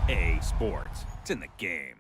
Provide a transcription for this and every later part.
EA Sports. It's in the game.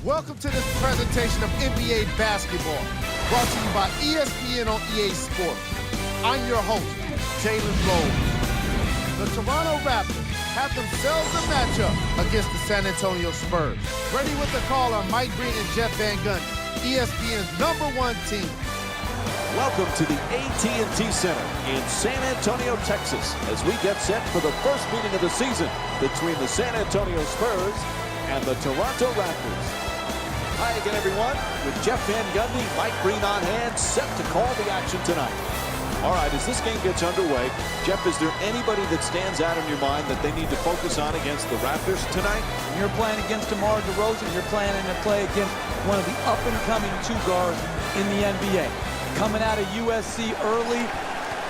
Welcome to this presentation of NBA basketball, brought to you by ESPN on EA Sports. I'm your host, Jalen Rose. The Toronto Raptors have themselves a matchup against the San Antonio Spurs. Ready with the call are Mike Breen and Jeff Van Gundy, ESPN's #1 team. Welcome to the AT&T Center in San Antonio, Texas, as we get set for the first meeting of the season between the San Antonio Spurs and the Toronto Raptors. Hi again, everyone, with Jeff Van Gundy, Mike Breen on hand, set to call the action tonight. All right, as this game gets underway, Jeff, is there anybody that stands out in your mind that they need to focus on against the Raptors tonight? When you're playing against DeMar DeRozan, you're planning to play against one of the up-and-coming two guards in the NBA. Coming out of USC early,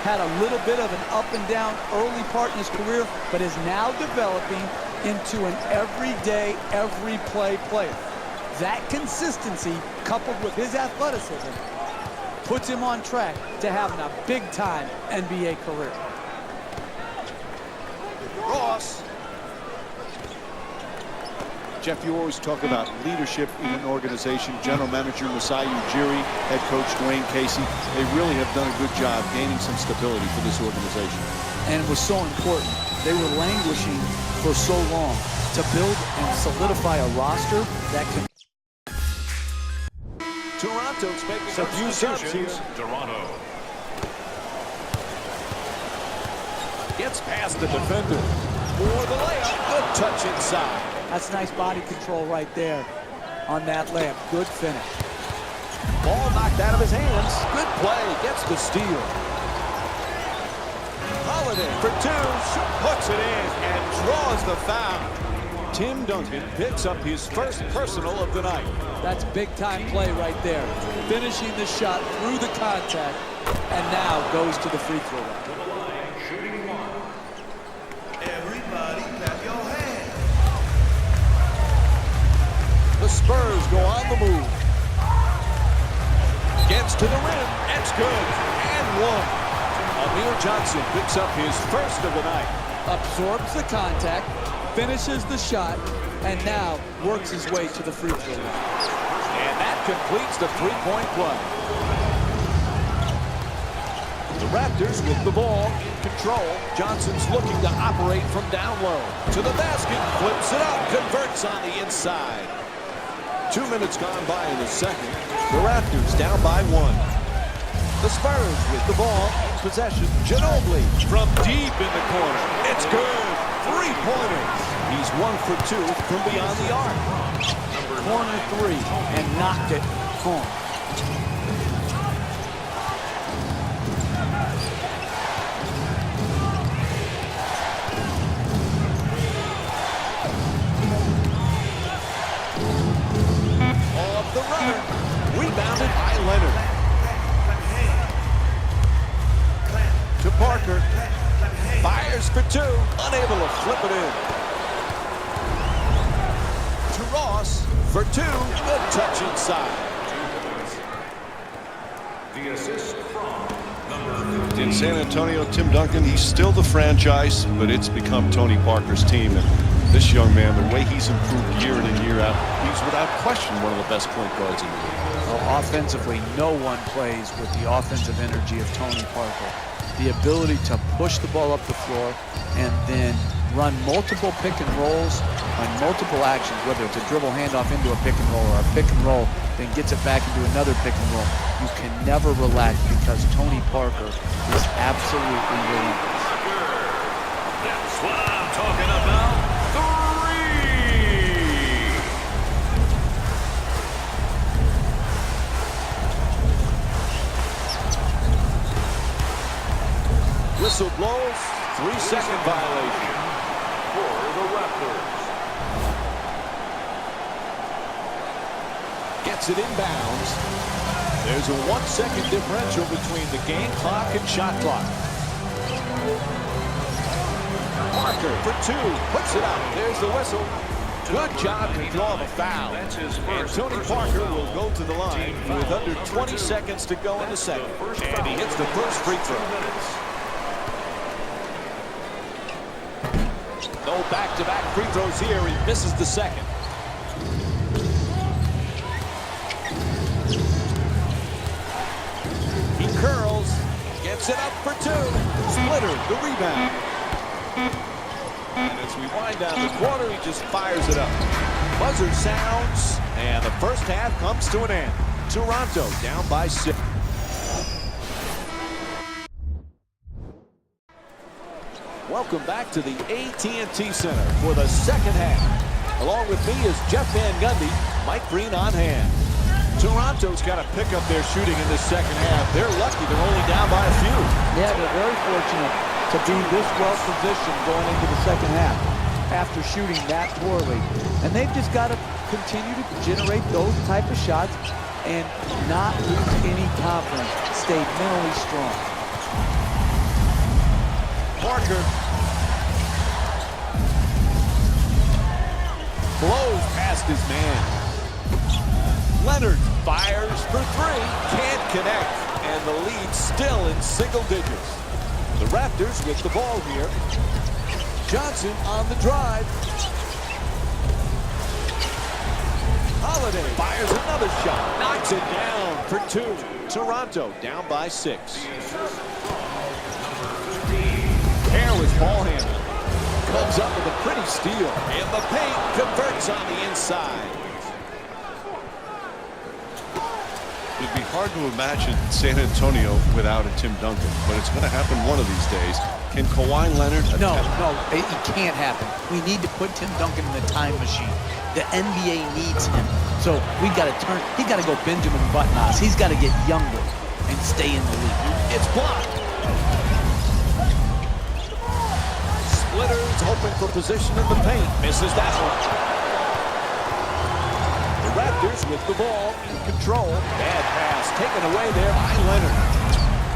had a little bit of an up-and-down early part in his career, but is now developing into an everyday, every-play player. That consistency, coupled with his athleticism, puts him on track to having a big-time NBA career. Ross. Jeff, you always talk about leadership in an organization. General Manager Masai Ujiri, head coach Dwayne Casey, they really have done a good job gaining some stability for this organization. And it was so important. They were languishing for so long to build and solidify a roster that can. Toronto's making a few subs here. Toronto. Gets past the defender for the layup. Good touch inside. That's nice body control right there on that layup. Good finish. Ball knocked out of his hands. Good play. Gets the steal. Holiday for two. Puts it in and draws the foul. Tim Duncan picks up his first personal of the night. That's big time play right there. Finishing the shot through the contact and now goes to the free throw line. Everybody clap your hands. The Spurs go on the move. Gets to the rim. It's good. And one. Amir Johnson picks up his first of the night. Absorbs the contact, finishes the shot, and now works his way to the free throw line. And that completes the three-point play. The Raptors with the ball in control. Johnson's looking to operate from down low. To the basket, flips it up, converts on the inside. 2 minutes gone by in the second. The Raptors down by one. The Spurs with the ball in possession. Ginobili from deep in the corner. It's good. Three-pointers. He's 1 for 2 from beyond the arc. Corner three and knocked it home. Off the runner. Rebounded by Leonard. To Parker. Fires for two. Unable to flip it in. To Ross for two. Good touch inside. The assist from number In San Antonio, Tim Duncan, he's still the franchise, but it's become Tony Parker's team. And this young man, the way he's improved year in and year out, he's without question one of the best point guards in the league. Well, offensively, no one plays with the offensive energy of Tony Parker. The ability to push the ball up the floor and then run multiple pick and rolls on multiple actions, whether it's a dribble handoff into a pick and roll or a pick and roll, then gets it back into another pick and roll. You can never relax because Tony Parker is absolutely relentless. That's what I'm talking about. Three. Whistle blows. 3-second violation. For the Raptors. Gets it inbounds. There's a 1-second differential between the game clock and shot clock. Parker for two. Puts it up. There's the whistle. Good job to draw the foul. And Tony Parker will go to the line with under 20 seconds to go in the second. And he hits the first free throw. No back-to-back free throws here. He misses the second. He curls. Gets it up for two. Splitter, the rebound. And as we wind down the quarter, he just fires it up. Buzzer sounds, and the first half comes to an end. Toronto down by 6. Welcome back to the AT&T Center for the second half. Along with me is Jeff Van Gundy, Mike Green on hand. Toronto's got to pick up their shooting in this second half. They're lucky they're only down by a few. Yeah, they're very fortunate to be this well positioned going into the second half after shooting that poorly. And they've just got to continue to generate those type of shots and not lose any confidence. Stay mentally strong. Parker blows past his man. Leonard fires for three, can't connect, and the lead still in single digits. The Raptors with the ball here. Johnson on the drive. Holiday fires another shot. Knocks it down for 2. Toronto down by 6. Careless ball handling. Comes up with a pretty steal. In the paint, converts on the inside. It'd be hard to imagine San Antonio without a Tim Duncan, but it's going to happen one of these days. Can Kawhi Leonard No, attempt? it can't happen. We need to put Tim Duncan in the time machine. The NBA needs him. So we got to turn. He got to go Benjamin Button-Oz. He's got to get younger and stay in the league. It's blocked. Splitters hoping for position in the paint. Misses that one. The Raptors with the ball in control. Bad pass taken away there by Leonard.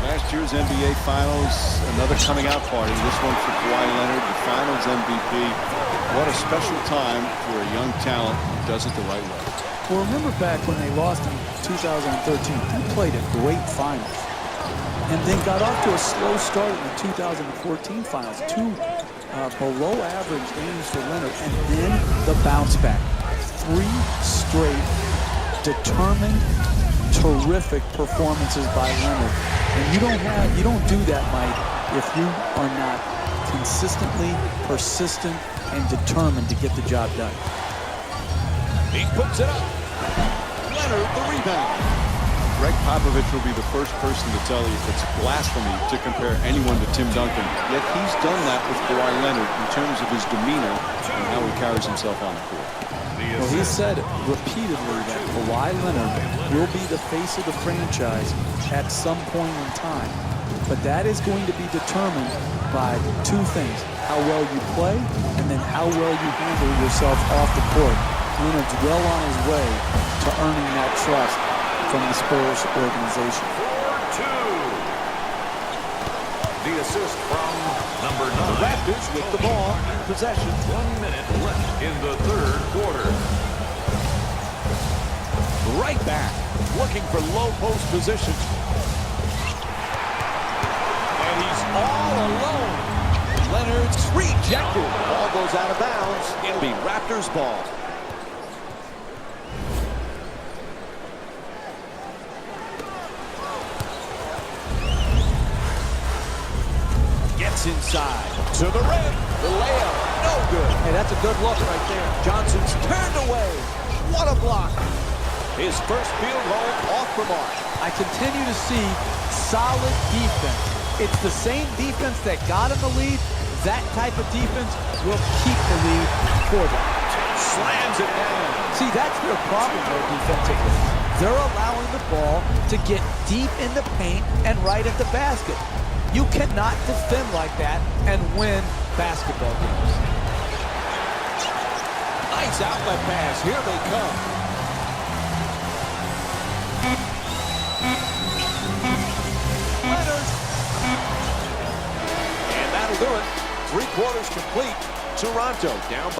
Last year's NBA Finals, another coming out party. This one for Kawhi Leonard, the Finals MVP. What a special time for a young talent who does it the right way. Well, remember back when they lost in 2013, he played a great finals and then got off to a slow start in the 2014 finals. 2 below average games for Leonard, and then the bounce back. 3 straight determined, terrific performances by Leonard. And you don't do that, Mike, if you are not consistently persistent and determined to get the job done. He puts it up. Leonard the rebound. Greg Popovich will be the first person to tell you it's blasphemy to compare anyone to Tim Duncan. Yet he's done that with Kawhi Leonard in terms of his demeanor and how he carries himself on the court. Well, he said repeatedly that Kawhi Leonard will be the face of the franchise at some point in time. But that is going to be determined by 2 things: how well you play, and then how well you handle yourself off the court. Leonard's well on his way to earning that trust from the Spurs organization. 4-2. The assist from number 9. The Raptors with the ball in possession. 1 minute left in the 3rd quarter. Right back, looking for low post position. And he's all alone. Leonard's rejected. Ball goes out of bounds. It'll be Raptors ball. Gets inside to the rim. The layup, no good. Hey, that's a good look right there. Johnson's turned away. What a block. His first field goal off the mark. I continue to see solid defense. It's the same defense that got him the lead. That type of defense will keep the lead for them. Slams it down. See, that's their problem though defensively. They're allowing the ball to get deep in the paint and right at the basket. You cannot defend like that and win basketball games. Nice outlet pass. Here they come. Leonard. And that'll do it. 3 quarters complete. Toronto down by